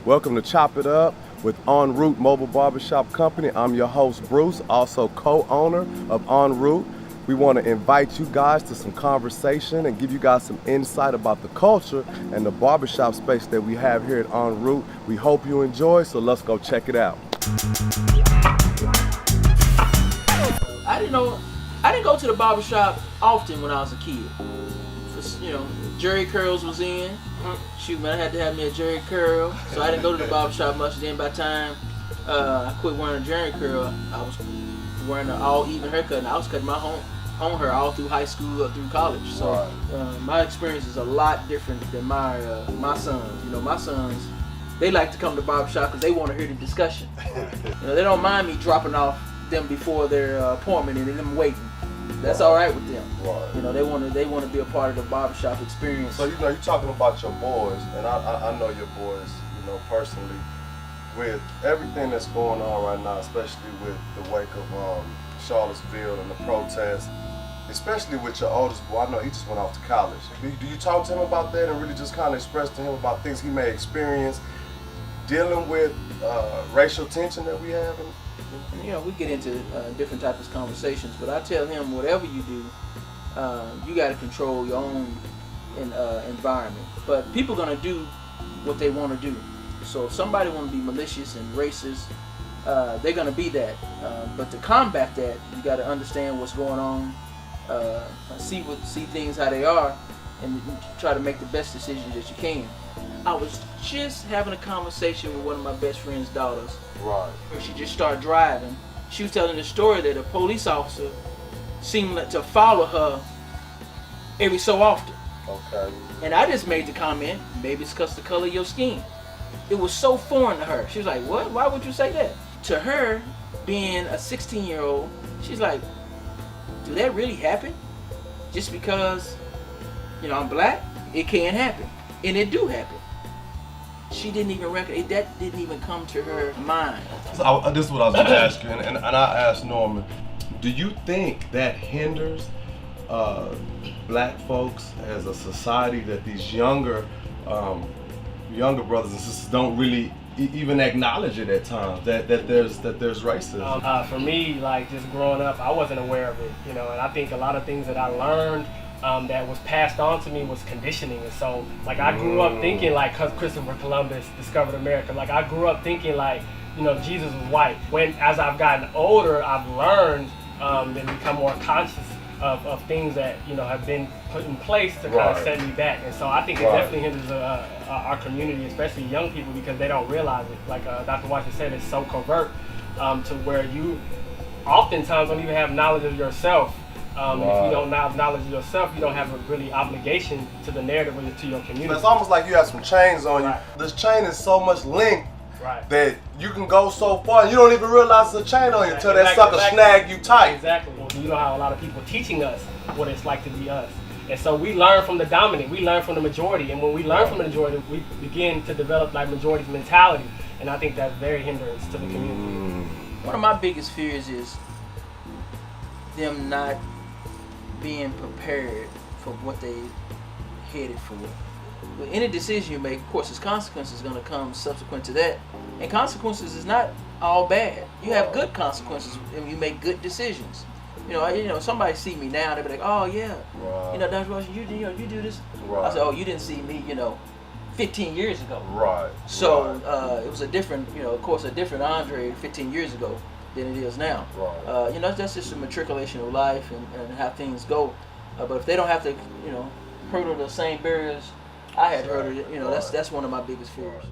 Welcome to Chop It Up with En Route Mobile Barbershop Company. I'm your host, Bruce, also co-owner of En Route. We want to invite you guys to some conversation and give you guys some insight about the culture and the barbershop space that we have here at En Route. We hope you enjoy, so let's go check it out. I didn't go to the barbershop often when I was a kid. Jerry curls was in. Shoot, man, I had to have me a Jerry curl, so I didn't go to the barbershop much. Then by the time I quit wearing a Jerry curl, I was wearing an all even haircut, and I was cutting my own hair all through high school or through college. So my experience is a lot different than my sons. My sons, they like to come to the barbershop because they want to hear the discussion. They don't mind me dropping off them before their appointment and them waiting. That's all right with them. Right. They want to be a part of the barbershop experience. So you're talking about your boys, and I know your boys, personally, with everything that's going on right now, especially with the wake of Charlottesville and the protests, especially with your oldest boy. I know he just went off to college. Do you talk to him about that and really just kind of express to him about things he may experience dealing with racial tension that we have? We get into different types of conversations, but I tell him whatever you do, you got to control your own environment. But people are going to do what they want to do. So if somebody want to be malicious and racist, they're going to be that. But to combat that, you got to understand what's going on, see things how they are, and try to make the best decisions that you can. I was just having a conversation with one of my best friend's daughters. Right. Where she just started driving. She was telling the story that a police officer seemed to follow her every so often. Okay. And I just made the comment, maybe it's because the color of your skin. It was so foreign to her. She was like, what? Why would you say that? To her, being a 16-year-old, she's like, do that really happen? Just because, I'm black? It can happen. And it do happen. She didn't even recognize that. Didn't even come to her mind. So this is what I was going to ask you, and I asked Norman, do you think that hinders black folks as a society, that these younger brothers and sisters don't really even acknowledge it at times, that there's racism? For me, just growing up, I wasn't aware of it, and I think a lot of things that I learned that was passed on to me was conditioning. And so I grew up thinking cause Christopher Columbus discovered America, I grew up thinking Jesus was white. As I've gotten older, I've learned and become more conscious of things that have been put in place to kind of set me back. And so I think it definitely hinders our community, especially young people, because they don't realize it. Dr. Washington said, it's so covert to where you oftentimes don't even have knowledge of yourself. If you don't have knowledge of yourself, you don't have a really obligation to the narrative or to your community. It's almost like you have some chains on you. This chain is so much length that you can go so far and you don't even realize it's a chain on you until that sucker snag you tight. Exactly. Well, you have a lot of people teaching us what it's like to be us. And so we learn from the dominant, we learn from the majority. And when we learn from the majority, we begin to develop majority's mentality. And I think that's very hindrance to the community. One of my biggest fears is them not being prepared for what they headed for. With any decision you make, of course, there's consequences going to come subsequent to that. And consequences is not all bad. You have good consequences when you make good decisions. Somebody see me now, they be like, oh yeah, Dr. Washington, you do this. I said, oh, you didn't see me, 15 years ago. Right. So it was a different, of course, a different Andre 15 years ago than it is now. Right. That's just a matriculation of life and how things go. But if they don't have to, hurdle the same barriers I had hurdled, that's one of my biggest fears.